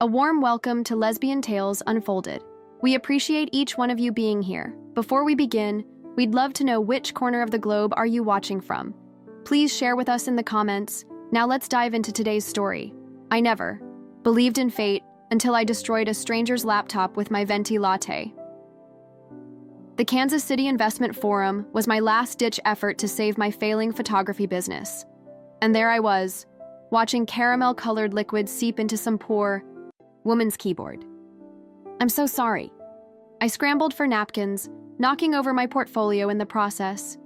A warm welcome to Lesbian Tales Unfolded. We appreciate each one of you being here. Before we begin, we'd love to know which corner of the globe are you watching from. Please share with us in the comments. Now let's dive into today's story. I never believed in fate until I destroyed a stranger's laptop with my venti latte. The Kansas City Investment Forum was my last-ditch effort to save my failing photography business. And there I was, watching caramel-colored liquid seep into some poor woman's keyboard. I'm so sorry. I scrambled for napkins, knocking over my portfolio in the process.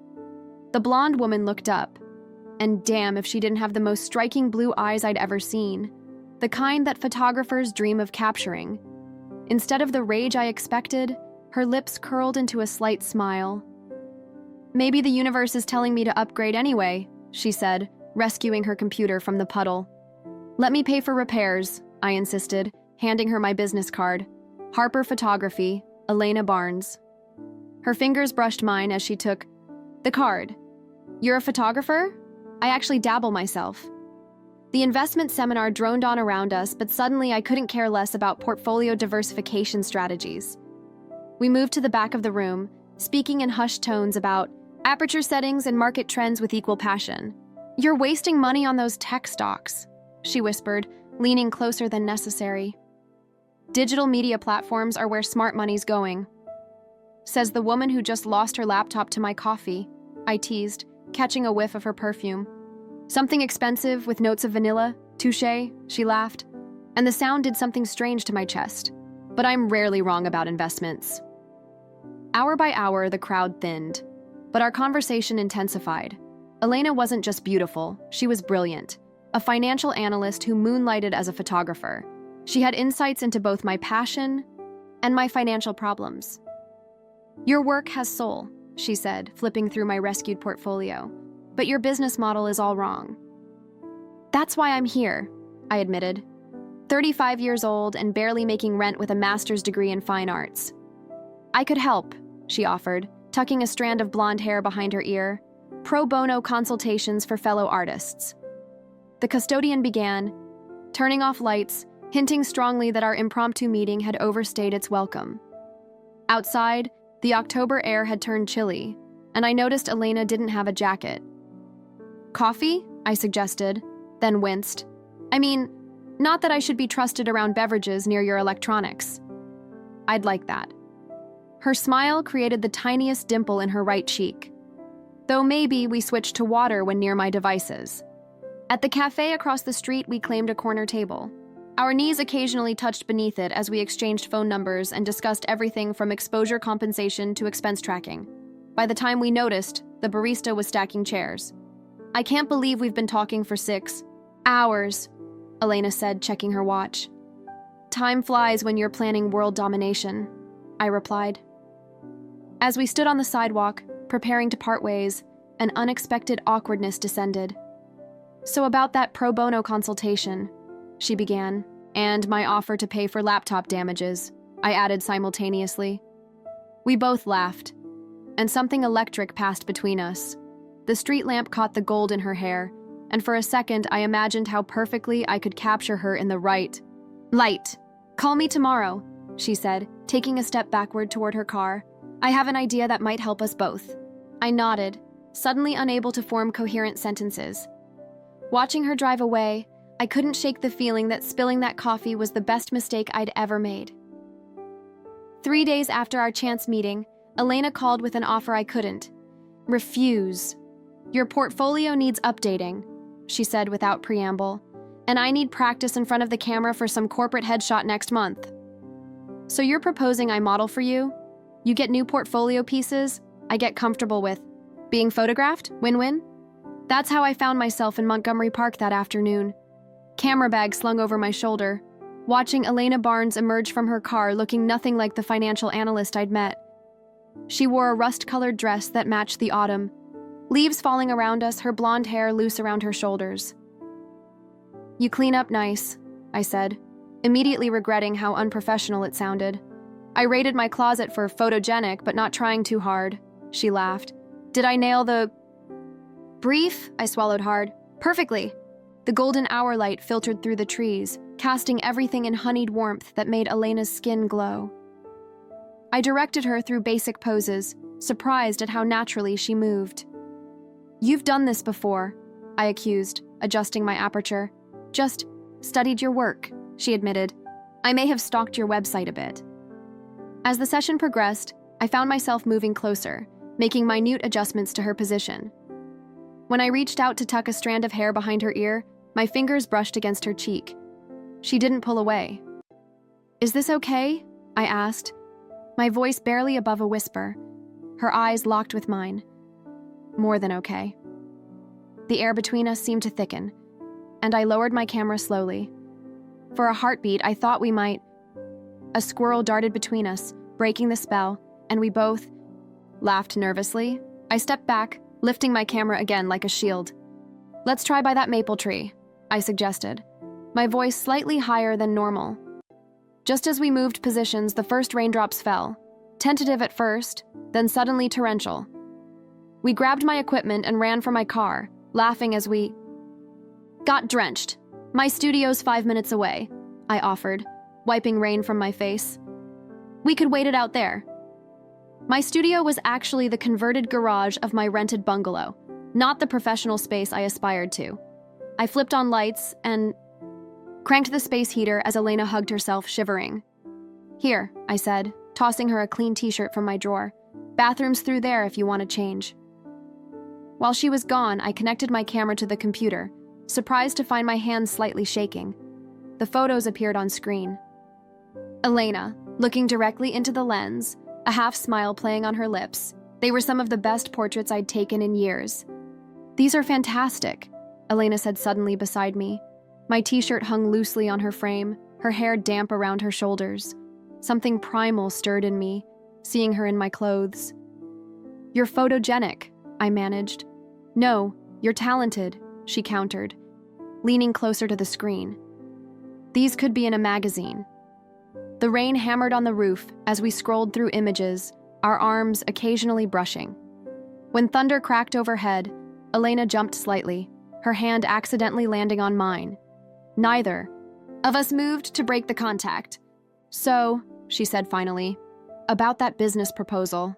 The blonde woman looked up, and damn if she didn't have the most striking blue eyes I'd ever seen, the kind that photographers dream of capturing. Instead of the rage I expected, her lips curled into a slight smile. "Maybe the universe is telling me to upgrade anyway," she said, rescuing her computer from the puddle. "Let me pay for repairs," I insisted, handing her my business card. Harper Photography, Elena Barnes. Her fingers brushed mine as she took the card. "You're a photographer? I actually dabble myself." The investment seminar droned on around us, but suddenly I couldn't care less about portfolio diversification strategies. We moved to the back of the room, speaking in hushed tones about aperture settings and market trends with equal passion. "You're wasting money on those tech stocks," she whispered, leaning closer than necessary. "Digital media platforms are where smart money's going," says the woman who just lost her laptop to my coffee, I teased, catching a whiff of her perfume. "Something expensive with notes of vanilla? Touché," she laughed, and the sound did something strange to my chest. But I'm rarely wrong about investments. Hour by hour, the crowd thinned, but our conversation intensified. Elena wasn't just beautiful, she was brilliant, a financial analyst who moonlighted as a photographer. She had insights into both my passion and my financial problems. "Your work has soul," she said, flipping through my rescued portfolio, "but your business model is all wrong." "That's why I'm here," I admitted. 35 years old and barely making rent with a master's degree in fine arts. "I could help," she offered, tucking a strand of blonde hair behind her ear. "Pro bono consultations for fellow artists." The custodian began, turning off lights, hinting strongly that our impromptu meeting had overstayed its welcome. Outside, the October air had turned chilly, and I noticed Elena didn't have a jacket. "Coffee?" I suggested, then winced. "I mean, not that I should be trusted around beverages near your electronics." "I'd like that." Her smile created the tiniest dimple in her right cheek. Though maybe we switched to water when near my devices. At the cafe across the street, we claimed a corner table. Our knees occasionally touched beneath it as we exchanged phone numbers and discussed everything from exposure compensation to expense tracking. By the time we noticed, the barista was stacking chairs. "I can't believe we've been talking for 6 hours, Elena said, checking her watch. "Time flies when you're planning world domination," I replied. As we stood on the sidewalk, preparing to part ways, an unexpected awkwardness descended. "So about that pro bono consultation," she began, "and my offer to pay for laptop damages," I added simultaneously. We both laughed, and something electric passed between us. The street lamp caught the gold in her hair, and for a second I imagined how perfectly I could capture her in the right light. "Call me tomorrow," she said, taking a step backward toward her car. "I have an idea that might help us both." I nodded, suddenly unable to form coherent sentences. Watching her drive away, I couldn't shake the feeling that spilling that coffee was the best mistake I'd ever made. 3 days after our chance meeting, Elena called with an offer I couldn't refuse. "Your portfolio needs updating," she said without preamble, "and I need practice in front of the camera for some corporate headshot next month." "So you're proposing I model for you? You get new portfolio pieces, I get comfortable with being photographed? Win-win?" That's how I found myself in Montgomery Park that afternoon, camera bag slung over my shoulder, watching Elena Barnes emerge from her car looking nothing like the financial analyst I'd met. She wore a rust-colored dress that matched the autumn, leaves falling around us, her blonde hair loose around her shoulders. "You clean up nice," I said, immediately regretting how unprofessional it sounded. "I rated my closet for photogenic, but not trying too hard," she laughed. "Did I nail the brief?" I swallowed hard. "Perfectly." The golden hour light filtered through the trees, casting everything in honeyed warmth that made Elena's skin glow. I directed her through basic poses, surprised at how naturally she moved. "You've done this before," I accused, adjusting my aperture. "Just studied your work," she admitted. "I may have stalked your website a bit." As the session progressed, I found myself moving closer, making minute adjustments to her position. When I reached out to tuck a strand of hair behind her ear, my fingers brushed against her cheek. She didn't pull away. "Is this okay?" I asked, my voice barely above a whisper. Her eyes locked with mine. More than okay. The air between us seemed to thicken, and I lowered my camera slowly. For a heartbeat, I thought we might. A squirrel darted between us, breaking the spell, and we both laughed nervously. I stepped back, lifting my camera again like a shield. "Let's try by that maple tree," I suggested, my voice slightly higher than normal. Just as we moved positions, the first raindrops fell, tentative at first, then suddenly torrential. We grabbed my equipment and ran for my car, laughing as we got drenched. "My studio's 5 minutes away," I offered, wiping rain from my face. "We could wait it out there." My studio was actually the converted garage of my rented bungalow, not the professional space I aspired to. I flipped on lights and cranked the space heater as Elena hugged herself, shivering. "Here," I said, tossing her a clean t-shirt from my drawer. "Bathroom's through there if you want to change." While she was gone, I connected my camera to the computer, surprised to find my hands slightly shaking. The photos appeared on screen. Elena, looking directly into the lens, a half-smile playing on her lips. They were some of the best portraits I'd taken in years. "These are fantastic," Elena said suddenly beside me. My t-shirt hung loosely on her frame, her hair damp around her shoulders. Something primal stirred in me, seeing her in my clothes. "You're photogenic," I managed. "No, you're talented," she countered, leaning closer to the screen. "These could be in a magazine." The rain hammered on the roof as we scrolled through images, our arms occasionally brushing. When thunder cracked overhead, Elena jumped slightly, her hand accidentally landing on mine. Neither of us moved to break the contact. "So," she said finally, "about that business proposal.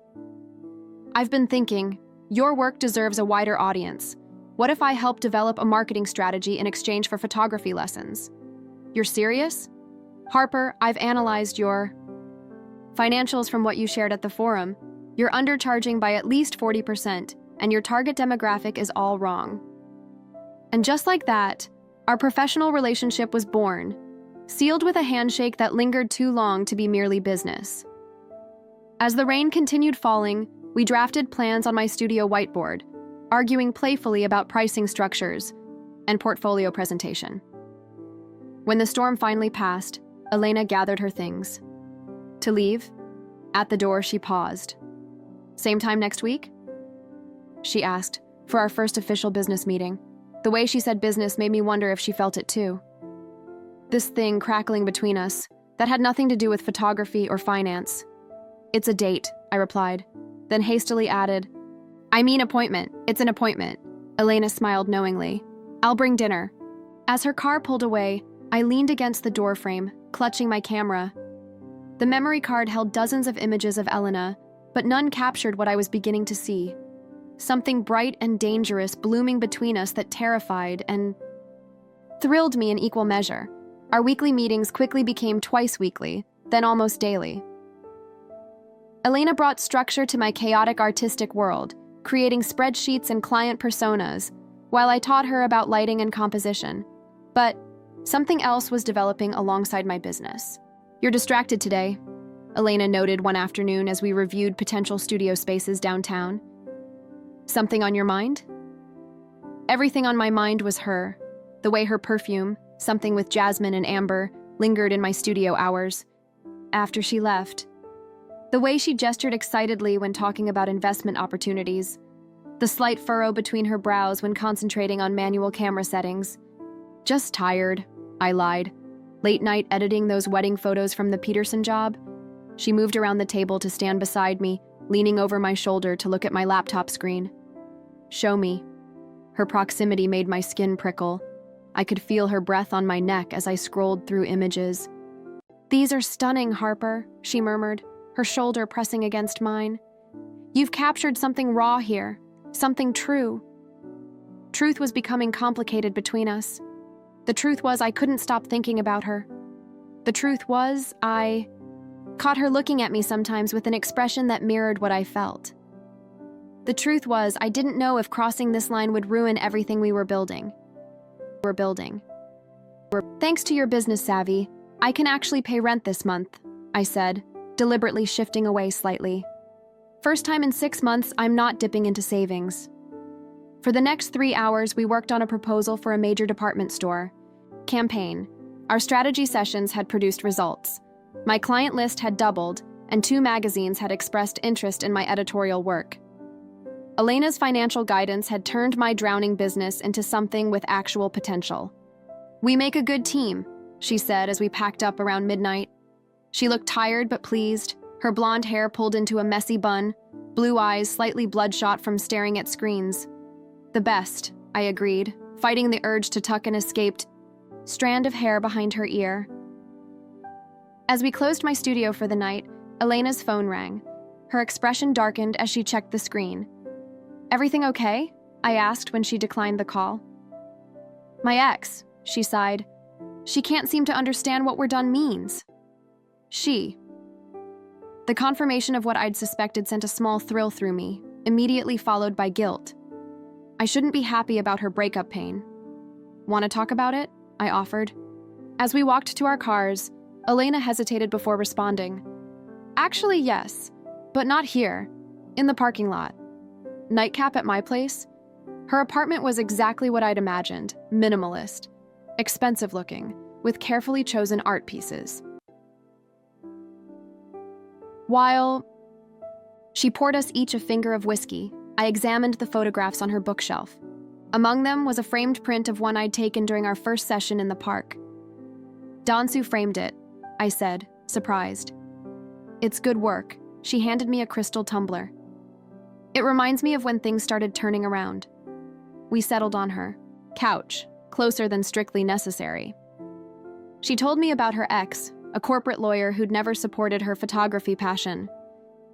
I've been thinking, your work deserves a wider audience. What if I help develop a marketing strategy in exchange for photography lessons?" "You're serious?" "Harper, I've analyzed your financials from what you shared at the forum. You're undercharging by at least 40%, and your target demographic is all wrong." And just like that, our professional relationship was born, sealed with a handshake that lingered too long to be merely business. As the rain continued falling, we drafted plans on my studio whiteboard, arguing playfully about pricing structures and portfolio presentation. When the storm finally passed, Elena gathered her things. To leave, at the door she paused. "Same time next week?" she asked, for our first official business meeting. The way she said business made me wonder if she felt it too. This thing crackling between us, that had nothing to do with photography or finance. "It's a date," I replied, then hastily added, "I mean appointment. It's an appointment." Elena smiled knowingly. "I'll bring dinner." As her car pulled away, I leaned against the doorframe, clutching my camera. The memory card held dozens of images of Elena, but none captured what I was beginning to see. Something bright and dangerous blooming between us that terrified and thrilled me in equal measure. Our weekly meetings quickly became twice weekly, then almost daily. Elena brought structure to my chaotic artistic world, creating spreadsheets and client personas, while I taught her about lighting and composition. But something else was developing alongside my business. "You're distracted today," Elena noted one afternoon as we reviewed potential studio spaces downtown. "Something on your mind?" Everything on my mind was her, the way her perfume, something with jasmine and amber, lingered in my studio hours. After she left, the way she gestured excitedly when talking about investment opportunities, the slight furrow between her brows when concentrating on manual camera settings. "Just tired," I lied. "Late night editing those wedding photos from the Peterson job?" She moved around the table to stand beside me, leaning over my shoulder to look at my laptop screen. "Show me." Her proximity made my skin prickle. I could feel her breath on my neck as I scrolled through images. "These are stunning, Harper," she murmured, her shoulder pressing against mine. "You've captured something raw here, something true." Truth was becoming complicated between us. The truth was I couldn't stop thinking about her. The truth was I caught her looking at me sometimes with an expression that mirrored what I felt. The truth was I didn't know if crossing this line would ruin everything we were building. "Thanks to your business savvy, I can actually pay rent this month," I said, deliberately shifting away slightly. "First time in 6 months, I'm not dipping into savings." For the next 3 hours, we worked on a proposal for a major department store campaign. Our strategy sessions had produced results. My client list had doubled, and 2 magazines had expressed interest in my editorial work. Elena's financial guidance had turned my drowning business into something with actual potential. "We make a good team," she said as we packed up around midnight. She looked tired but pleased, her blonde hair pulled into a messy bun, blue eyes slightly bloodshot from staring at screens. "The best," I agreed, fighting the urge to tuck an escaped strand of hair behind her ear. As we closed my studio for the night, Elena's phone rang. Her expression darkened as she checked the screen. "Everything okay?" I asked when she declined the call. "My ex," she sighed. "She can't seem to understand what we're done means." She. The confirmation of what I'd suspected sent a small thrill through me, immediately followed by guilt. I shouldn't be happy about her breakup pain. "Want to talk about it?" I offered. As we walked to our cars, Elena hesitated before responding. "Actually, yes, but not here. In the parking lot." Nightcap at my place? Her apartment was exactly what I'd imagined, minimalist, expensive looking, with carefully chosen art pieces. While she poured us each a finger of whiskey, I examined the photographs on her bookshelf. Among them was a framed print of one I'd taken during our first session in the park. "Dansu framed it," I said, surprised. "It's good work." She handed me a crystal tumbler. "It reminds me of when things started turning around." We settled on her couch, closer than strictly necessary. She told me about her ex, a corporate lawyer who'd never supported her photography passion.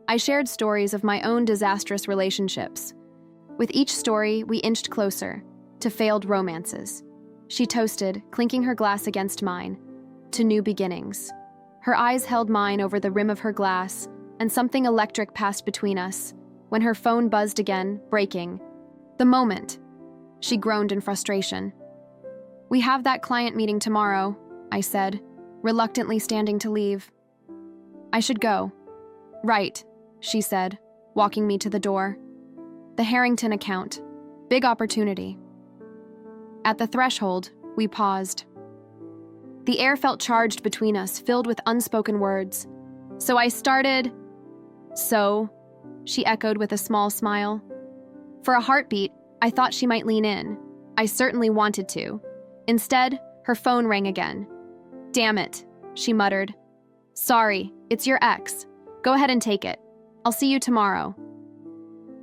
I shared stories of my own disastrous relationships. With each story, we inched closer to failed romances. She toasted, clinking her glass against mine, to new beginnings. Her eyes held mine over the rim of her glass, and something electric passed between us when her phone buzzed again, breaking. "The moment," she groaned in frustration. "We have that client meeting tomorrow," I said, reluctantly standing to leave. "I should go." "Right," she said, walking me to the door. "The Harrington account. Big opportunity." At the threshold, we paused. The air felt charged between us, filled with unspoken words. "So I started..." "So?" she echoed with a small smile. For a heartbeat, I thought she might lean in. I certainly wanted to. Instead, her phone rang again. "Damn it," she muttered. "Sorry, it's your ex. Go ahead and take it. I'll see you tomorrow."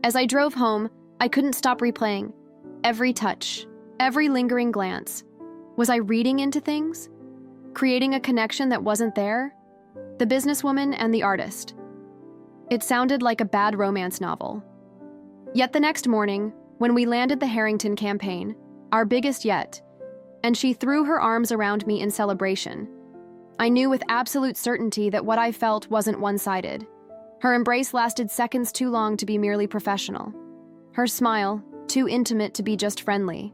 As I drove home, I couldn't stop replaying. Every touch, every lingering glance. Was I reading into things? Creating a connection that wasn't there? The businesswoman and the artist. It sounded like a bad romance novel. Yet the next morning, when we landed the Harrington campaign, our biggest yet, and she threw her arms around me in celebration, I knew with absolute certainty that what I felt wasn't one-sided. Her embrace lasted seconds too long to be merely professional. Her smile, too intimate to be just friendly.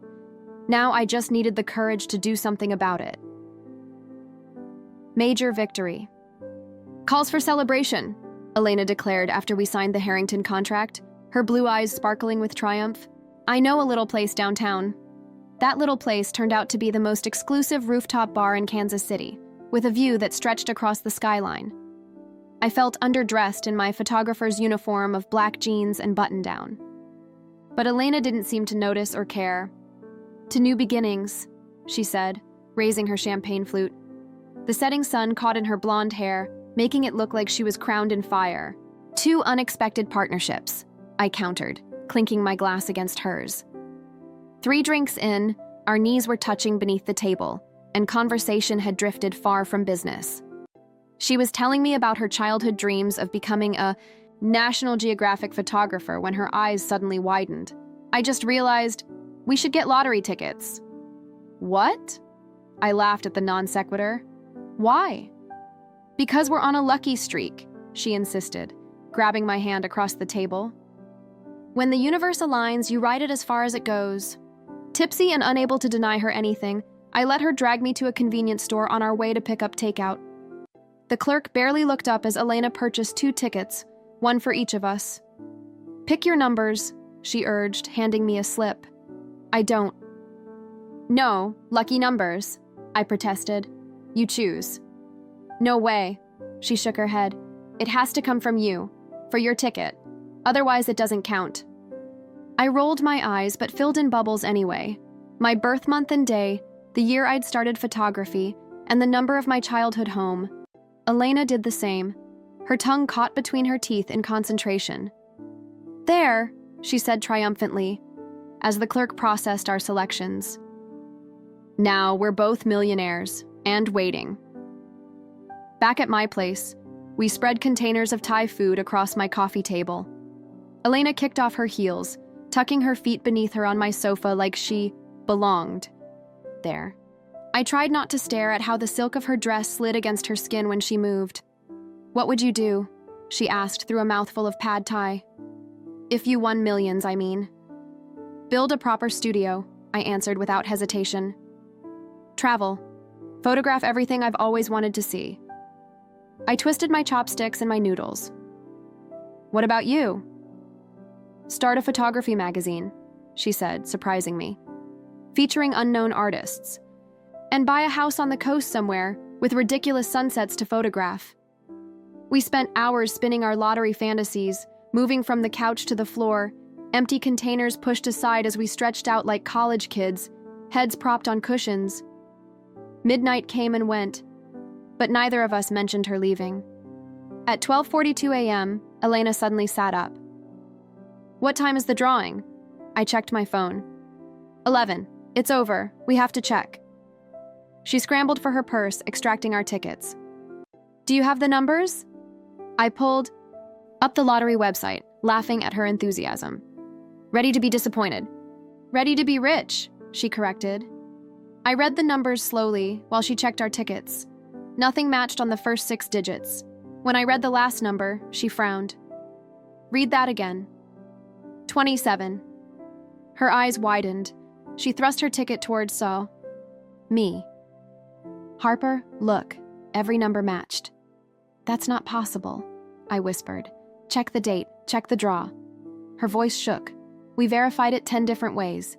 Now I just needed the courage to do something about it. Major victory. "Calls for celebration," Elena declared after we signed the Harrington contract, her blue eyes sparkling with triumph. "I know a little place downtown." That little place turned out to be the most exclusive rooftop bar in Kansas City, with a view that stretched across the skyline. I felt underdressed in my photographer's uniform of black jeans and button-down. But Elena didn't seem to notice or care. "To new beginnings," she said, raising her champagne flute. The setting sun caught in her blonde hair, making it look like she was crowned in fire. "2 unexpected partnerships," I countered, clinking my glass against hers. 3 drinks in, Our knees were touching beneath the table, and conversation had drifted far from business. She was telling me about her childhood dreams of becoming a National Geographic photographer when her eyes suddenly widened. I just realized, we should get lottery tickets. What? I laughed at the non sequitur. Why? Because we're on a lucky streak, she insisted, grabbing my hand across the table. When the universe aligns, you ride it as far as it goes. Tipsy and unable to deny her anything, I let her drag me to a convenience store on our way to pick up takeout. The clerk barely looked up as Elena purchased 2 tickets, one for each of us. Pick your numbers, she urged, handing me a slip. I don't. No, lucky numbers, I protested. You choose. No way, she shook her head. It has to come from you, for your ticket. Otherwise, it doesn't count. I rolled my eyes but filled in bubbles anyway. My birth month and day, the year I'd started photography, and the number of my childhood home. Elena did the same. Her tongue caught between her teeth in concentration. There, she said triumphantly, as the clerk processed our selections. Now we're both millionaires, and waiting. Back at my place, we spread containers of Thai food across my coffee table. Elena kicked off her heels, tucking her feet beneath her on my sofa like she belonged there. I tried not to stare at how the silk of her dress slid against her skin when she moved. What would you do? She asked through a mouthful of pad thai. If you won millions, I mean. Build a proper studio, I answered without hesitation. Travel. Photograph everything I've always wanted to see. I twisted my chopsticks and my noodles. What about you? Start a photography magazine, she said, surprising me, featuring unknown artists. And buy a house on the coast somewhere with ridiculous sunsets to photograph. We spent hours spinning our lottery fantasies, moving from the couch to the floor, empty containers pushed aside as we stretched out like college kids, heads propped on cushions. Midnight came and went, but neither of us mentioned her leaving. At 12:42 a.m., Elena suddenly sat up. What time is the drawing? I checked my phone. 11. It's over. We have to check. She scrambled for her purse, extracting our tickets. Do you have the numbers? I pulled up the lottery website, laughing at her enthusiasm. Ready to be disappointed. Ready to be rich, she corrected. I read the numbers slowly while she checked our tickets. Nothing matched on the first 6 digits. When I read the last number, she frowned. Read that again. 27. Her eyes widened. She thrust her ticket towards me. Harper, look, every number matched. That's not possible, I whispered. Check the date, check the draw. Her voice shook. We verified it 10 different ways.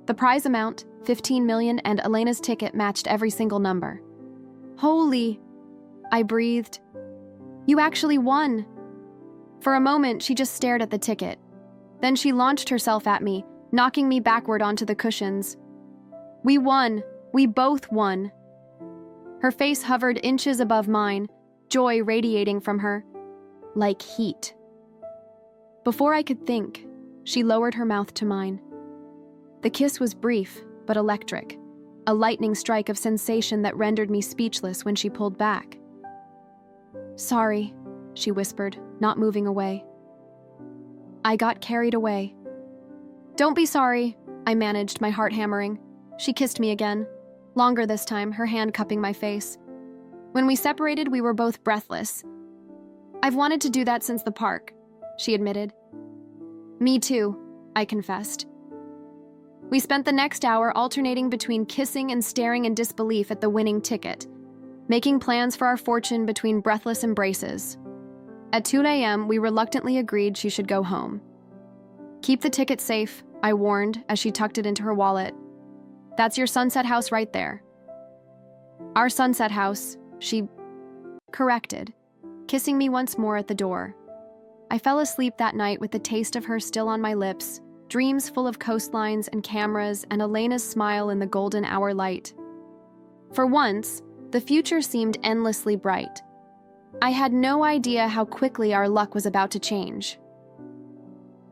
The prize amount, 15 million, and Elena's ticket matched every single number. Holy, I breathed. You actually won. For a moment, she just stared at the ticket. Then she launched herself at me, knocking me backward onto the cushions. We won. We both won. Her face hovered inches above mine, joy radiating from her, like heat. Before I could think, she lowered her mouth to mine. The kiss was brief, but electric, a lightning strike of sensation that rendered me speechless when she pulled back. Sorry, she whispered, not moving away. I got carried away. Don't be sorry, I managed, my heart hammering. She kissed me again, longer this time, her hand cupping my face. When we separated, we were both breathless. I've wanted to do that since the park, she admitted. Me too, I confessed. We spent the next hour alternating between kissing and staring in disbelief at the winning ticket, making plans for our fortune between breathless embraces. At 2 a.m., we reluctantly agreed she should go home. Keep the ticket safe, I warned as she tucked it into her wallet. That's your sunset house right there. Our sunset house, she corrected, kissing me once more at the door. I fell asleep that night with the taste of her still on my lips, dreams full of coastlines and cameras and Elena's smile in the golden hour light. For once, the future seemed endlessly bright. I had no idea how quickly our luck was about to change.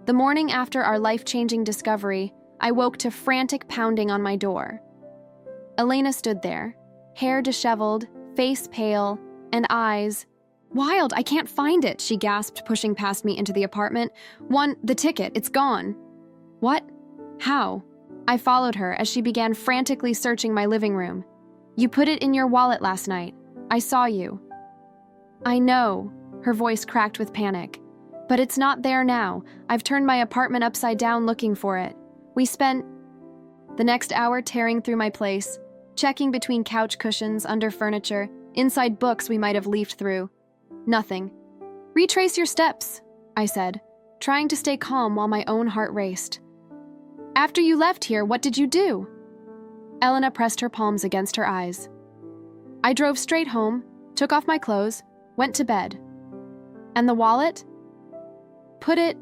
The morning after our life-changing discovery, I woke to frantic pounding on my door. Elena stood there, hair disheveled, face pale, and eyes. "Wild, I can't find it," she gasped, pushing past me into the apartment. "The ticket, it's gone." "What? How?" I followed her as she began frantically searching my living room. "You put it in your wallet last night. I saw you." "I know," her voice cracked with panic. "But it's not there now. I've turned my apartment upside down looking for it. We spent the next hour tearing through my place, checking between couch cushions, under furniture, inside books we might have leafed through. Nothing. "Retrace your steps," I said, trying to stay calm while my own heart raced. "After you left here, what did you do?" Elena pressed her palms against her eyes. "I drove straight home, took off my clothes, went to bed." "And the wallet?" "Put it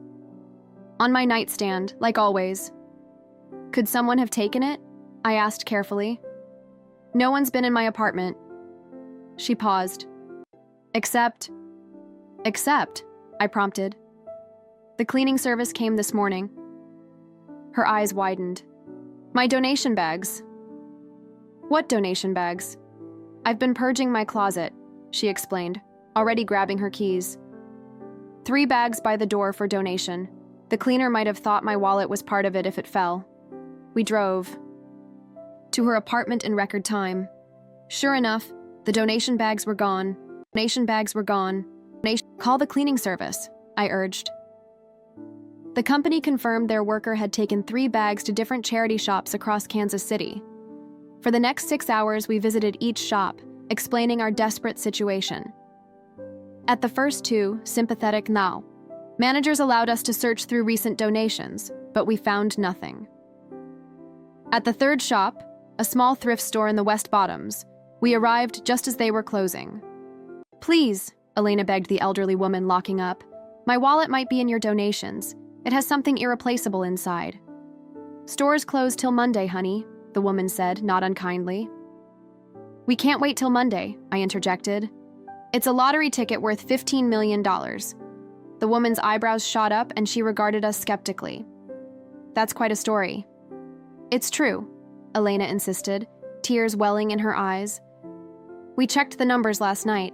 on my nightstand, like always." "Could someone have taken it?" I asked carefully. "No one's been in my apartment." She paused. Except, I prompted. "The cleaning service came this morning." Her eyes widened. "My donation bags." "What donation bags?" "I've been purging my closet," she explained, already grabbing her keys. 3 bags by the door for donation. The cleaner might have thought my wallet was part of it if it fell. We drove to her apartment in record time. Sure enough, the donation bags were gone. "Call the cleaning service," I urged. The company confirmed their worker had taken 3 bags to different charity shops across Kansas City. For the next 6 hours, we visited each shop, explaining our desperate situation. At the first 2, sympathetic now, managers allowed us to search through recent donations, but we found nothing. At the 3rd shop, a small thrift store in the West Bottoms, we arrived just as they were closing. "Please," Elena begged the elderly woman locking up, "my wallet might be in your donations. It has something irreplaceable inside." "Stores close till Monday, honey," the woman said, not unkindly. "We can't wait till Monday," I interjected. "It's a lottery ticket worth $15 million. The woman's eyebrows shot up and she regarded us skeptically. "That's quite a story." "It's true," Elena insisted, tears welling in her eyes. "We checked the numbers last night."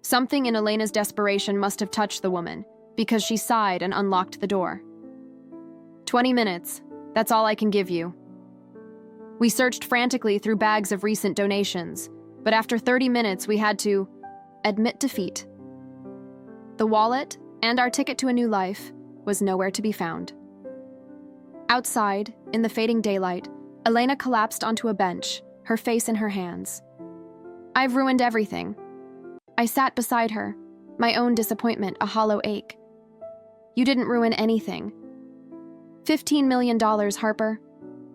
Something in Elena's desperation must have touched the woman, because she sighed and unlocked the door. 20 minutes. That's all I can give you." We searched frantically through bags of recent donations, but after 30 minutes we had to admit defeat. The wallet, and our ticket to a new life, was nowhere to be found. Outside, in the fading daylight, Elena collapsed onto a bench, her face in her hands. "I've ruined everything." I sat beside her, my own disappointment a hollow ache. "You didn't ruin anything." $15 million, Harper."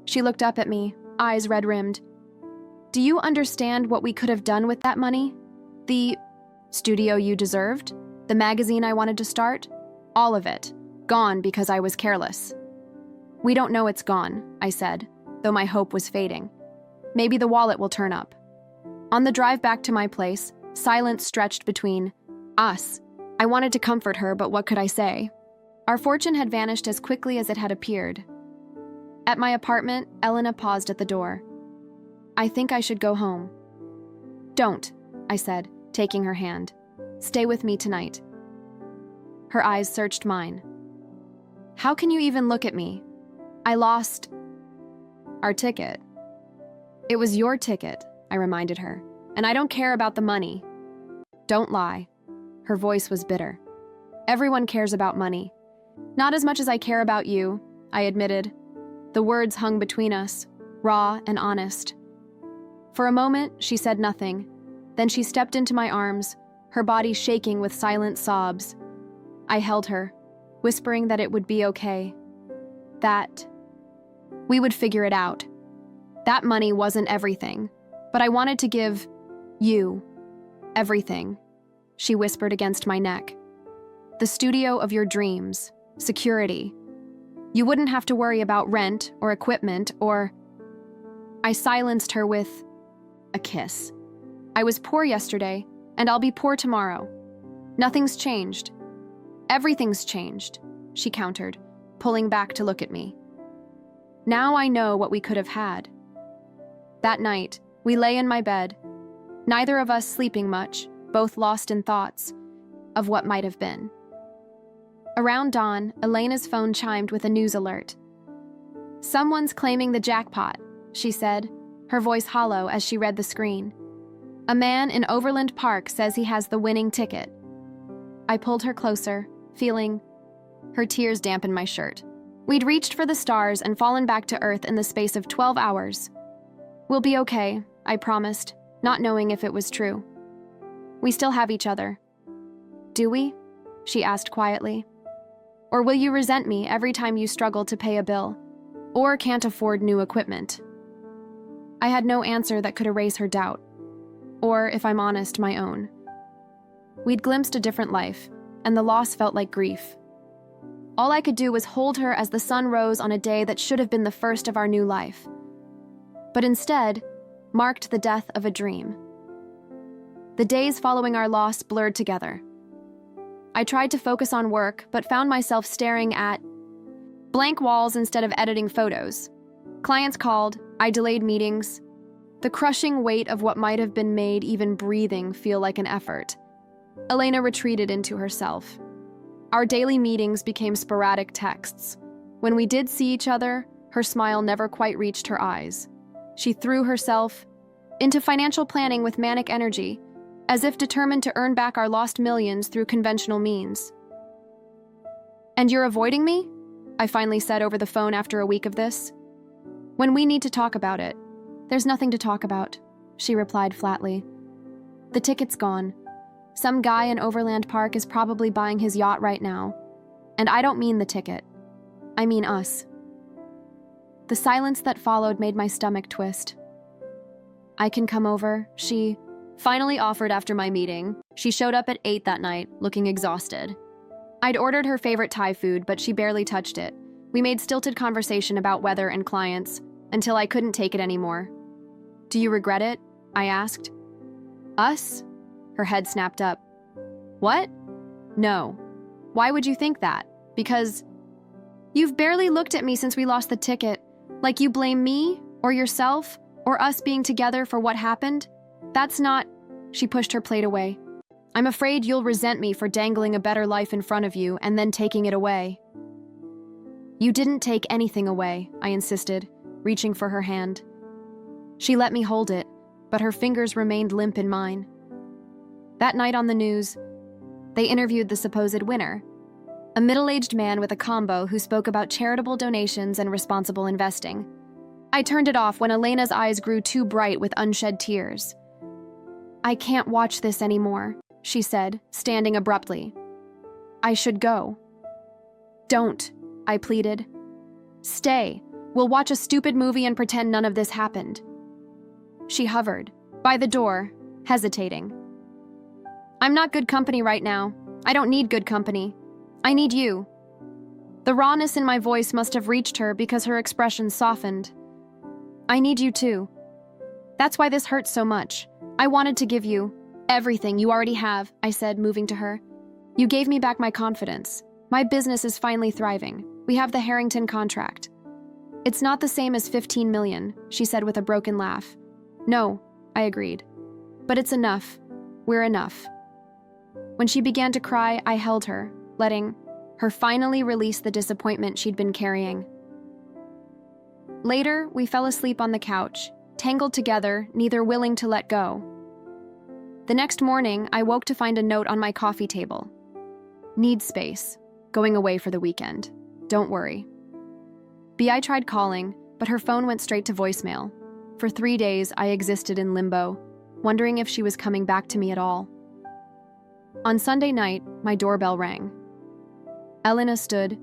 She looked up at me, eyes red-rimmed. "Do you understand what we could have done with that money? The studio you deserved? The magazine I wanted to start? All of it. Gone because I was careless." "We don't know it's gone," I said, though my hope was fading. "Maybe the wallet will turn up." On the drive back to my place, silence stretched between us. I wanted to comfort her, but what could I say? Our fortune had vanished as quickly as it had appeared. At my apartment, Elena paused at the door. "I think I should go home." "Don't," I said, taking her hand. "Stay with me tonight." Her eyes searched mine. "How can you even look at me? I lost our ticket." "It was your ticket," I reminded her, "and I don't care about the money." "Don't lie." Her voice was bitter. "Everyone cares about money." "Not as much as I care about you," I admitted. The words hung between us, raw and honest. For a moment, she said nothing. Then she stepped into my arms, her body shaking with silent sobs. I held her, whispering that it would be okay. That we would figure it out. That money wasn't everything, but I wanted to give you everything, she whispered against my neck. The studio of your dreams, security. You wouldn't have to worry about rent or equipment or... I silenced her with a kiss. "I was poor yesterday, and I'll be poor tomorrow. Nothing's changed." "Everything's changed," she countered, pulling back to look at me. "Now I know what we could have had." That night, we lay in my bed, neither of us sleeping much, both lost in thoughts of what might have been. Around dawn, Elena's phone chimed with a news alert. "Someone's claiming the jackpot," she said, her voice hollow as she read the screen. "A man in Overland Park says he has the winning ticket." I pulled her closer, feeling her tears dampen my shirt. We'd reached for the stars and fallen back to Earth in the space of 12 hours. "We'll be okay," I promised, not knowing if it was true. "We still have each other." "Do we?" she asked quietly. "Or will you resent me every time you struggle to pay a bill, or can't afford new equipment?" I had no answer that could erase her doubt, or, if I'm honest, my own. We'd glimpsed a different life, and the loss felt like grief. All I could do was hold her as the sun rose on a day that should have been the first of our new life, but instead marked the death of a dream. The days following our loss blurred together. I tried to focus on work, but found myself staring at blank walls instead of editing photos. Clients called, I delayed meetings. The crushing weight of what might have been made even breathing feel like an effort. Elena retreated into herself. Our daily meetings became sporadic texts. When we did see each other, her smile never quite reached her eyes. She threw herself into financial planning with manic energy, as if determined to earn back our lost millions through conventional means. "And you're avoiding me?" I finally said over the phone after a week of this. "When we need to talk about it." "There's nothing to talk about," she replied flatly. "The ticket's gone. Some guy in Overland Park is probably buying his yacht right now. And I don't mean the ticket. I mean us." The silence that followed made my stomach twist. "I can come over," she finally offered after my meeting. She showed up at 8 that night, looking exhausted. I'd ordered her favorite Thai food, but she barely touched it. We made stilted conversation about weather and clients, until I couldn't take it anymore. "Do you regret it?" I asked. "Us?" Her head snapped up. "What? No. Why would you think that? Because you've barely looked at me since we lost the ticket. Like you blame me, or yourself, or us being together for what happened? That's not..." She pushed her plate away. "I'm afraid you'll resent me for dangling a better life in front of you and then taking it away." "You didn't take anything away," I insisted, reaching for her hand. She let me hold it, but her fingers remained limp in mine. That night on the news, they interviewed the supposed winner, a middle-aged man with a combo who spoke about charitable donations and responsible investing. I turned it off when Elena's eyes grew too bright with unshed tears. "I can't watch this anymore," she said, standing abruptly. "I should go." "Don't," I pleaded. "Stay. We'll watch a stupid movie and pretend none of this happened." She hovered by the door, hesitating. "I'm not good company right now. I don't need good company. I need you." The rawness in my voice must have reached her because her expression softened. "I need you too. That's why this hurts so much. I wanted to give you everything you already have," I said, moving to her. "You gave me back my confidence. My business is finally thriving. We have the Harrington contract." "It's not the same as 15 million, she said with a broken laugh. "No," I agreed. "But it's enough. We're enough." When she began to cry, I held her, letting her finally release the disappointment she'd been carrying. Later, we fell asleep on the couch, tangled together, neither willing to let go. The next morning, I woke to find a note on my coffee table. "Need space. Going away for the weekend. Don't worry." Bi tried calling, but her phone went straight to voicemail. For 3 days, I existed in limbo, wondering if she was coming back to me at all. On Sunday night, my doorbell rang. Elena stood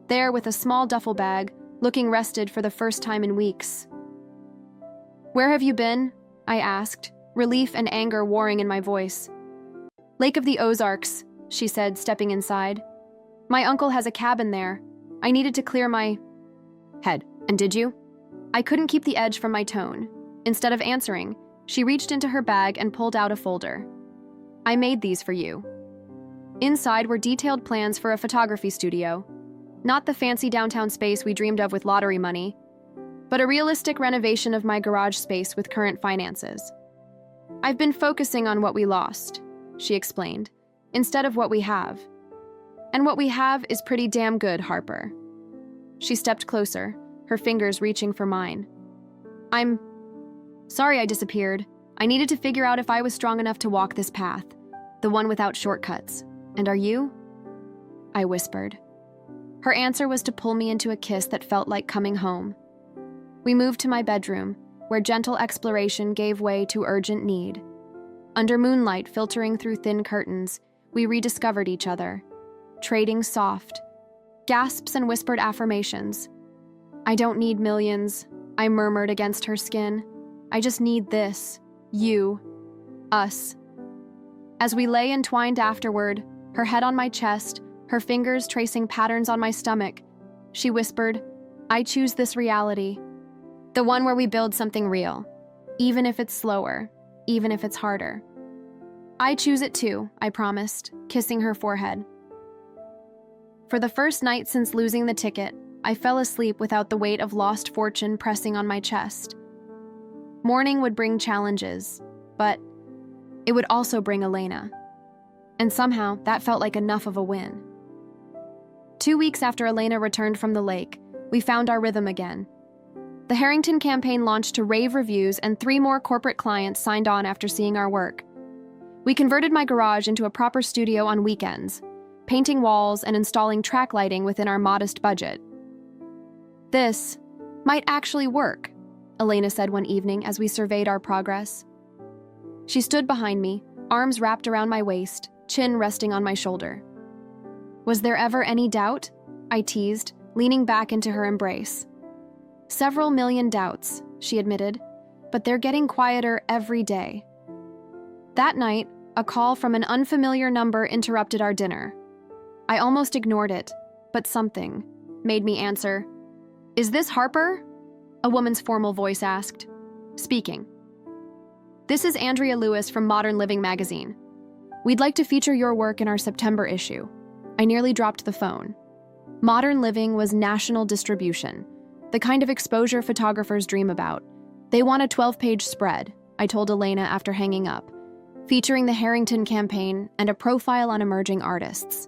there with a small duffel bag, looking rested for the first time in weeks. "Where have you been?" I asked, relief and anger warring in my voice. "Lake of the Ozarks," she said, stepping inside. "My uncle has a cabin there. I needed to clear my head." "And did you?" I couldn't keep the edge from my tone. Instead of answering, she reached into her bag and pulled out a folder. "I made these for you." Inside were detailed plans for a photography studio. Not the fancy downtown space we dreamed of with lottery money, but a realistic renovation of my garage space with current finances. I've been focusing on what we lost, she explained, instead of what we have. And what we have is pretty damn good, Harper. She stepped closer, her fingers reaching for mine. I'm sorry I disappeared. I needed to figure out if I was strong enough to walk this path, the one without shortcuts. And are you? I whispered. Her answer was to pull me into a kiss that felt like coming home. We moved to my bedroom, where gentle exploration gave way to urgent need. Under moonlight filtering through thin curtains, we rediscovered each other, trading soft, gasps and whispered affirmations. I don't need millions, I murmured against her skin. I just need this, you, us. As we lay entwined afterward, her head on my chest, her fingers tracing patterns on my stomach, she whispered, I choose this reality. The one where we build something real, even if it's slower, even if it's harder. I choose it too, I promised, kissing her forehead. For the first night since losing the ticket, I fell asleep without the weight of lost fortune pressing on my chest. Morning would bring challenges, but it would also bring Elena. And somehow, that felt like enough of a win. 2 weeks after Elena returned from the lake, we found our rhythm again. The Harrington campaign launched to rave reviews, and 3 more corporate clients signed on after seeing our work. We converted my garage into a proper studio on weekends, painting walls and installing track lighting within our modest budget. This might actually work, Elena said one evening as we surveyed our progress. She stood behind me, arms wrapped around my waist, chin resting on my shoulder. Was there ever any doubt? I teased, leaning back into her embrace. Several million doubts, she admitted, but they're getting quieter every day. That night, a call from an unfamiliar number interrupted our dinner. I almost ignored it, but something made me answer. Is this Harper? A woman's formal voice asked. Speaking. This is Andrea Lewis from Modern Living magazine. We'd like to feature your work in our September issue. I nearly dropped the phone. Modern Living was national distribution, the kind of exposure photographers dream about. They want a 12-page spread, I told Elena after hanging up, featuring the Harrington campaign and a profile on emerging artists.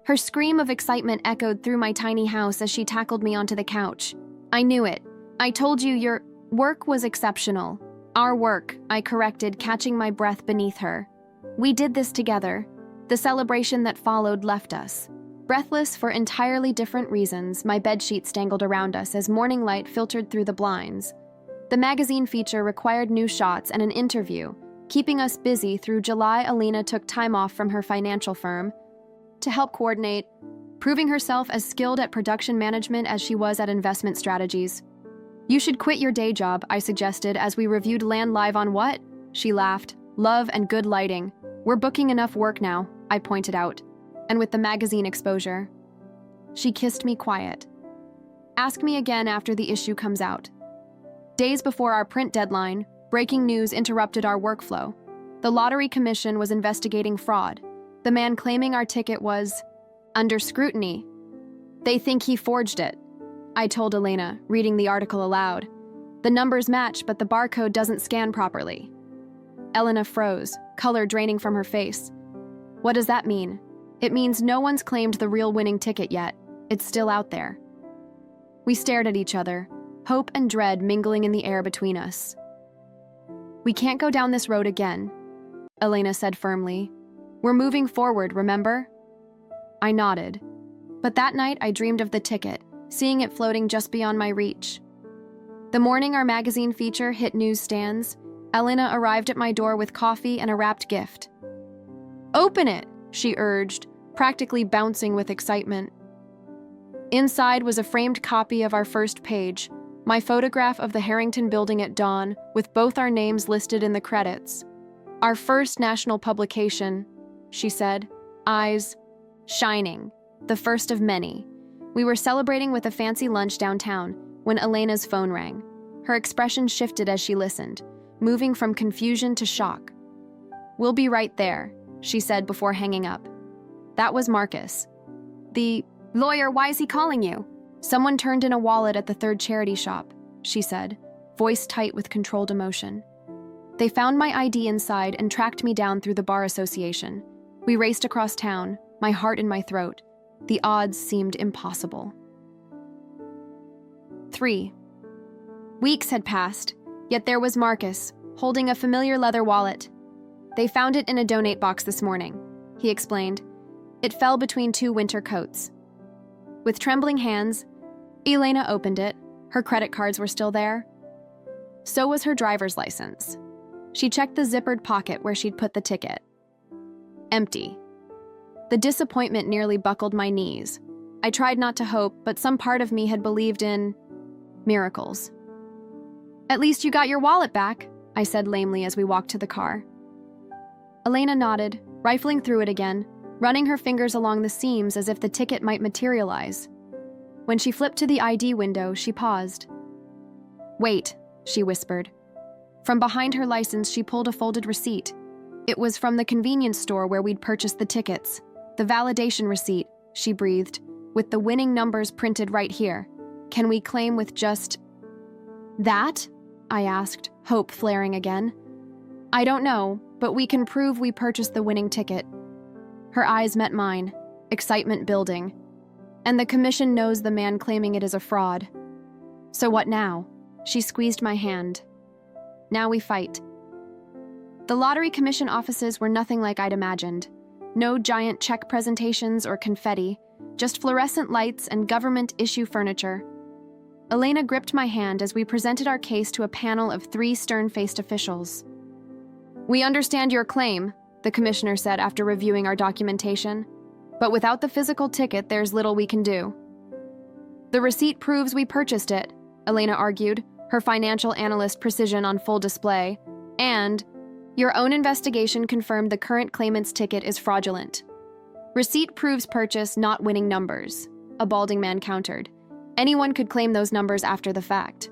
Her scream of excitement echoed through my tiny house as she tackled me onto the couch. I knew it. I told you your work was exceptional. Our work, I corrected, catching my breath beneath her. We did this together. The celebration that followed left us. Breathless for entirely different reasons, my bedsheets dangled around us as morning light filtered through the blinds. The magazine feature required new shots and an interview. Keeping us busy through July, Elena took time off from her financial firm to help coordinate, proving herself as skilled at production management as she was at investment strategies. You should quit your day job, I suggested as we reviewed Land Live on what? She laughed. Love and good lighting. We're booking enough work now, I pointed out. And with the magazine exposure. She kissed me quiet. Ask me again after the issue comes out. Days before our print deadline, breaking news interrupted our workflow. The Lottery Commission was investigating fraud. The man claiming our ticket was under scrutiny. They think he forged it, I told Elena, reading the article aloud. The numbers match, but the barcode doesn't scan properly. Elena froze, color draining from her face. What does that mean? It means no one's claimed the real winning ticket yet. It's still out there. We stared at each other, hope and dread mingling in the air between us. We can't go down this road again, Elena said firmly. We're moving forward, remember? I nodded. But that night I dreamed of the ticket, seeing it floating just beyond my reach. The morning our magazine feature hit newsstands, Elena arrived at my door with coffee and a wrapped gift. Open it, she urged, practically bouncing with excitement. Inside was a framed copy of our first page, my photograph of the Harrington building at dawn, with both our names listed in the credits. Our first national publication, she said, eyes shining, the first of many. We were celebrating with a fancy lunch downtown when Elena's phone rang. Her expression shifted as she listened, moving from confusion to shock. We'll be right there, she said before hanging up. That was Marcus. The lawyer, why is he calling you? Someone turned in a wallet at the third charity shop, she said, voice tight with controlled emotion. They found my ID inside and tracked me down through the bar association. We raced across town, my heart in my throat. The odds seemed impossible. 3. Weeks had passed, yet there was Marcus, holding a familiar leather wallet. They found it in a donate box this morning, he explained. It fell between 2 winter coats. With trembling hands, Elena opened it. Her credit cards were still there. So was her driver's license. She checked the zippered pocket where she'd put the ticket. Empty. The disappointment nearly buckled my knees. I tried not to hope, but some part of me had believed in miracles. At least you got your wallet back, I said lamely as we walked to the car. Elena nodded, rifling through it again, running her fingers along the seams as if the ticket might materialize. When she flipped to the ID window, she paused. Wait, she whispered. From behind her license, she pulled a folded receipt. It was from the convenience store where we'd purchased the tickets. The validation receipt, she breathed, with the winning numbers printed right here. Can we claim with just that? I asked, hope flaring again. I don't know, but we can prove we purchased the winning ticket. Her eyes met mine, excitement building. And the commission knows the man claiming it is a fraud. So what now? She squeezed my hand. Now we fight. The lottery commission offices were nothing like I'd imagined. No giant check presentations or confetti, just fluorescent lights and government-issue furniture. Elena gripped my hand as we presented our case to a panel of 3 stern-faced officials. We understand your claim, the commissioner said after reviewing our documentation. But without the physical ticket, there's little we can do. The receipt proves we purchased it, Elena argued, her financial analyst precision on full display. And your own investigation confirmed the current claimant's ticket is fraudulent. Receipt proves purchase, not winning numbers, a balding man countered. Anyone could claim those numbers after the fact.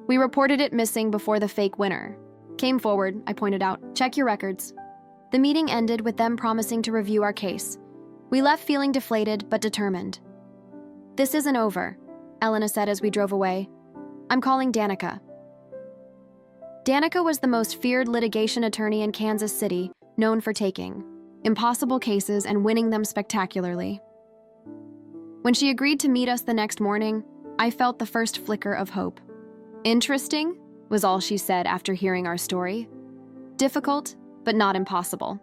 We reported it missing before the fake winner. Came forward, I pointed out. Check your records. The meeting ended with them promising to review our case. We left feeling deflated but determined. This isn't over, Elena said as we drove away. I'm calling Danica. Danica was the most feared litigation attorney in Kansas City, known for taking impossible cases and winning them spectacularly. When she agreed to meet us the next morning, I felt the first flicker of hope. Interesting, was all she said after hearing our story. Difficult, but not impossible.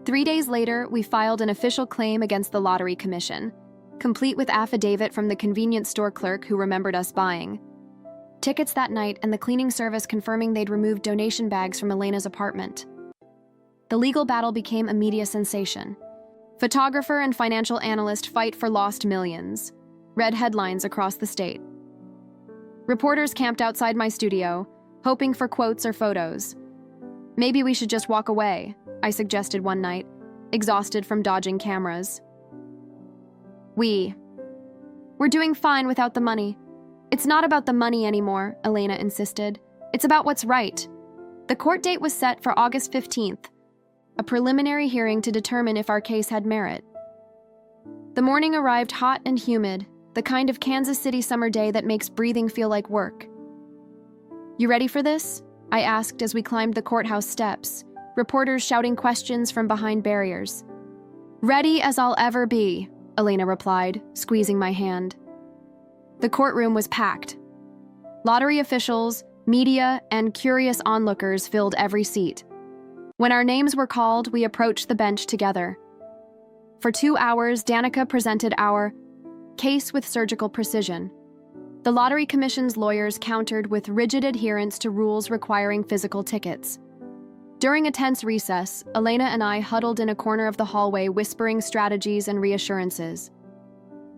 3 days later, we filed an official claim against the Lottery Commission, complete with affidavit from the convenience store clerk who remembered us buying tickets that night and the cleaning service confirming they'd removed donation bags from Elena's apartment. The legal battle became a media sensation. Photographer and financial analyst fight for lost millions. Read headlines across the state. Reporters camped outside my studio, hoping for quotes or photos. Maybe we should just walk away, I suggested one night, exhausted from dodging cameras. We're doing fine without the money. It's not about the money anymore, Elena insisted. It's about what's right. The court date was set for August 15th, a preliminary hearing to determine if our case had merit. The morning arrived hot and humid, the kind of Kansas City summer day that makes breathing feel like work. You ready for this? I asked as we climbed the courthouse steps, reporters shouting questions from behind barriers. Ready as I'll ever be, Elena replied, squeezing my hand. The courtroom was packed. Lottery officials, media, and curious onlookers filled every seat. When our names were called, we approached the bench together. For 2 hours, Danica presented our case with surgical precision. The Lottery Commission's lawyers countered with rigid adherence to rules requiring physical tickets. During a tense recess, Elena and I huddled in a corner of the hallway whispering strategies and reassurances.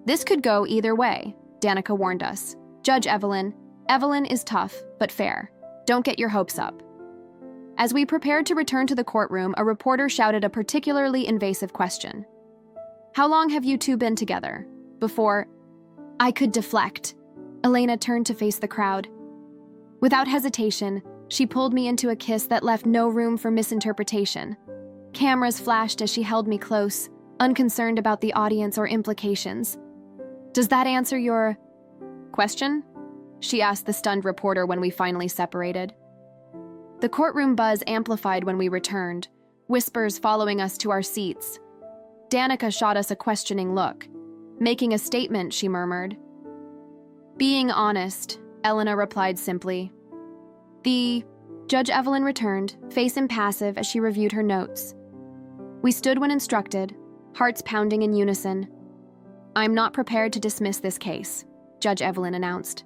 This could go either way, Danica warned us. Judge Evelyn is tough, but fair. Don't get your hopes up. As we prepared to return to the courtroom, a reporter shouted a particularly invasive question. How long have you two been together? Before I could deflect, Elena turned to face the crowd. Without hesitation, she pulled me into a kiss that left no room for misinterpretation. Cameras flashed as she held me close, unconcerned about the audience or implications. Does that answer your question? She asked the stunned reporter when we finally separated. The courtroom buzz amplified when we returned, whispers following us to our seats. Danica shot us a questioning look. Making a statement, she murmured. Being honest, Elena replied simply. Judge Evelyn returned, face impassive as she reviewed her notes. We stood when instructed, hearts pounding in unison. I'm not prepared to dismiss this case, Judge Evelyn announced.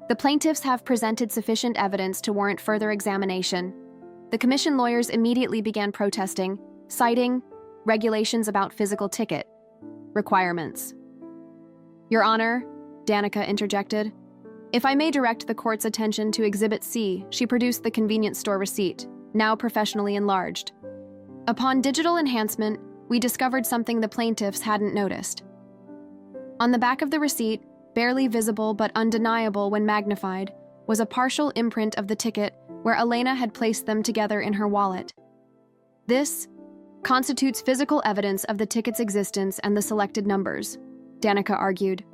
The plaintiffs have presented sufficient evidence to warrant further examination. The commission lawyers immediately began protesting, citing regulations about physical ticket requirements. Your Honor, Danica interjected. If I may direct the court's attention to Exhibit C, she produced the convenience store receipt, now professionally enlarged. Upon digital enhancement, we discovered something the plaintiffs hadn't noticed. On the back of the receipt, barely visible but undeniable when magnified, was a partial imprint of the ticket where Elena had placed them together in her wallet. This constitutes physical evidence of the ticket's existence and the selected numbers, Danica argued.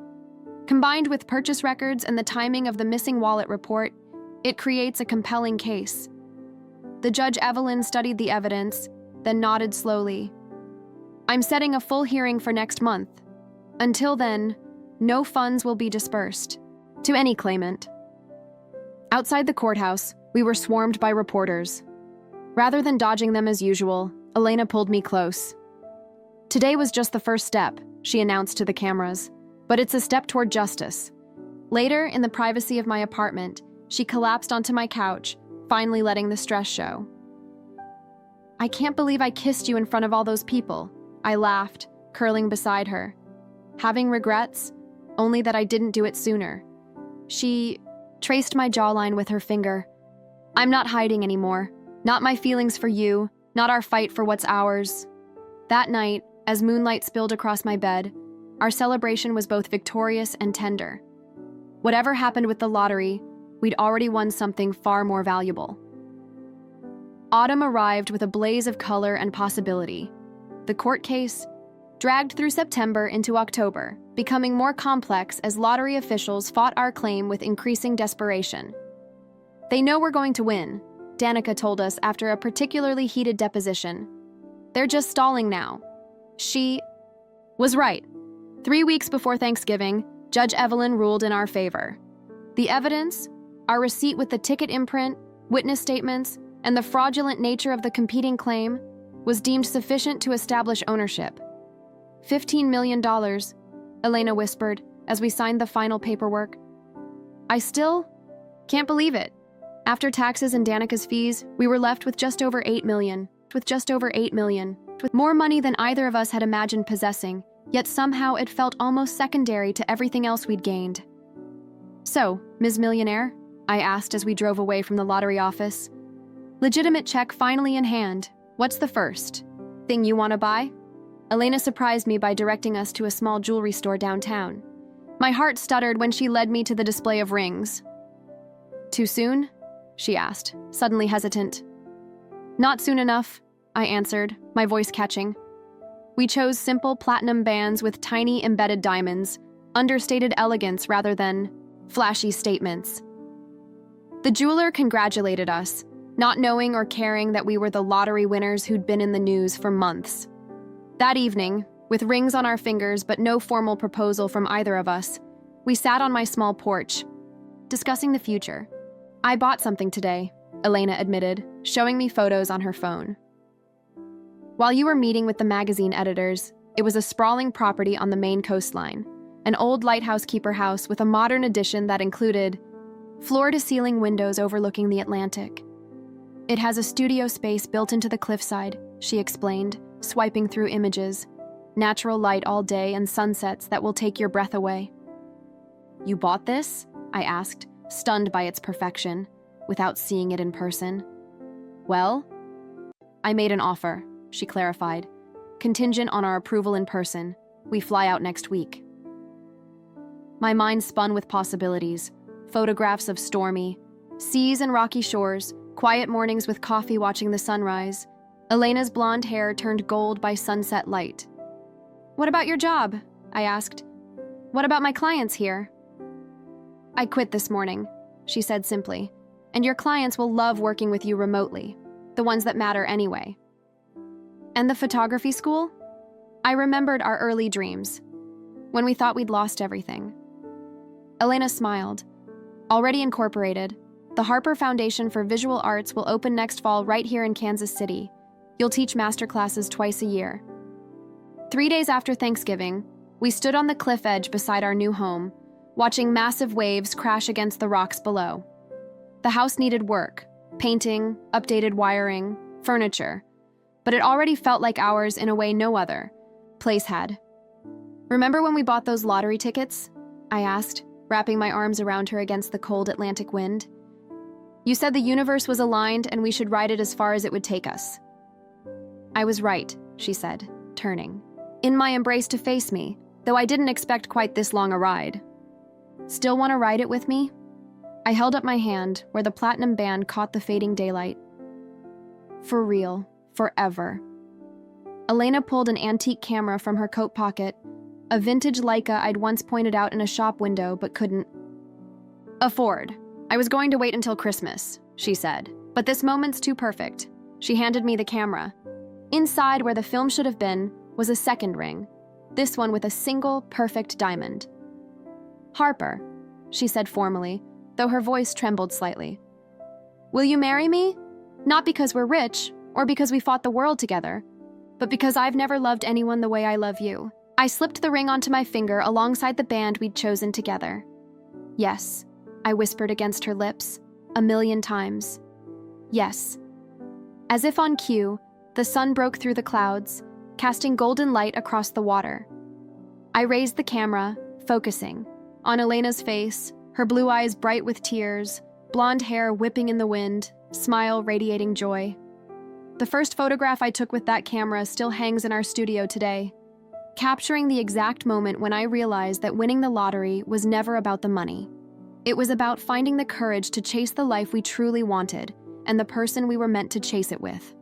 Combined with purchase records and the timing of the missing wallet report, it creates a compelling case. The Judge Evelyn studied the evidence, then nodded slowly. I'm setting a full hearing for next month. Until then, no funds will be dispersed to any claimant. Outside the courthouse, we were swarmed by reporters. Rather than dodging them as usual, Elena pulled me close. Today was just the first step, she announced to the cameras, but it's a step toward justice. Later, in the privacy of my apartment, she collapsed onto my couch, finally letting the stress show. I can't believe I kissed you in front of all those people, I laughed, curling beside her. Having regrets? Only that I didn't do it sooner. She traced my jawline with her finger. I'm not hiding anymore. Not my feelings for you, not our fight for what's ours. That night, as moonlight spilled across my bed, our celebration was both victorious and tender. Whatever happened with the lottery, we'd already won something far more valuable. Autumn arrived with a blaze of color and possibility. The court case dragged through September into October, becoming more complex as lottery officials fought our claim with increasing desperation. They know we're going to win, Danica told us after a particularly heated deposition. They're just stalling now. She was right. 3 weeks before Thanksgiving, Judge Evelyn ruled in our favor. The evidence, our receipt with the ticket imprint, witness statements, and the fraudulent nature of the competing claim, was deemed sufficient to establish ownership. $15 million, Elena whispered as we signed the final paperwork. I still can't believe it. After taxes and Danica's fees, we were left with just over $8 million, with more money than either of us had imagined possessing, yet somehow it felt almost secondary to everything else we'd gained. So, Ms. Millionaire? I asked as we drove away from the lottery office. Legitimate check finally in hand. What's the first thing you want to buy? Elena surprised me by directing us to a small jewelry store downtown. My heart stuttered when she led me to the display of rings. Too soon? She asked, suddenly hesitant. Not soon enough, I answered, my voice catching. We chose simple platinum bands with tiny embedded diamonds, understated elegance rather than flashy statements. The jeweler congratulated us, not knowing or caring that we were the lottery winners who'd been in the news for months. That evening, with rings on our fingers but no formal proposal from either of us, we sat on my small porch, discussing the future. I bought something today, Elena admitted, showing me photos on her phone. While you were meeting with the magazine editors, it was a sprawling property on the Maine coastline, an old lighthouse keeper house with a modern addition that included floor-to-ceiling windows overlooking the Atlantic. It has a studio space built into the cliffside, she explained, swiping through images. Natural light all day and sunsets that will take your breath away. You bought this? I asked, stunned by its perfection, without seeing it in person. Well, I made an offer, she clarified, contingent on our approval in person. We fly out next week. My mind spun with possibilities, photographs of stormy seas and rocky shores, quiet mornings with coffee watching the sunrise. Elena's blonde hair turned gold by sunset light. What about your job? I asked. What about my clients here? I quit this morning, she said simply, and your clients will love working with you remotely, the ones that matter anyway. And the photography school? I remembered our early dreams, when we thought we'd lost everything. Elena smiled. Already incorporated, the Harper Foundation for Visual Arts will open next fall right here in Kansas City. You'll teach masterclasses twice a year. 3 days after Thanksgiving, we stood on the cliff edge beside our new home, watching massive waves crash against the rocks below. The house needed work, painting, updated wiring, furniture, but it already felt like ours in a way no other place had. Remember when we bought those lottery tickets? I asked, wrapping my arms around her against the cold Atlantic wind. You said the universe was aligned and we should ride it as far as it would take us. I was right, she said, turning, in my embrace to face me, though I didn't expect quite this long a ride. Still want to ride it with me? I held up my hand where the platinum band caught the fading daylight. For real, forever. Elena pulled an antique camera from her coat pocket, a vintage Leica I'd once pointed out in a shop window but couldn't afford. I was going to wait until Christmas, she said, but this moment's too perfect. She handed me the camera. Inside, where the film should have been, was a second ring, this one with a single, perfect diamond. Harper, she said formally, though her voice trembled slightly. Will you marry me? Not because we're rich, or because we fought the world together, but because I've never loved anyone the way I love you. I slipped the ring onto my finger alongside the band we'd chosen together. Yes, I whispered against her lips, 1,000,000 times. Yes. As if on cue, the sun broke through the clouds, casting golden light across the water. I raised the camera, focusing on Elena's face, her blue eyes bright with tears, blonde hair whipping in the wind, smile radiating joy. The first photograph I took with that camera still hangs in our studio today, capturing the exact moment when I realized that winning the lottery was never about the money. It was about finding the courage to chase the life we truly wanted and the person we were meant to chase it with.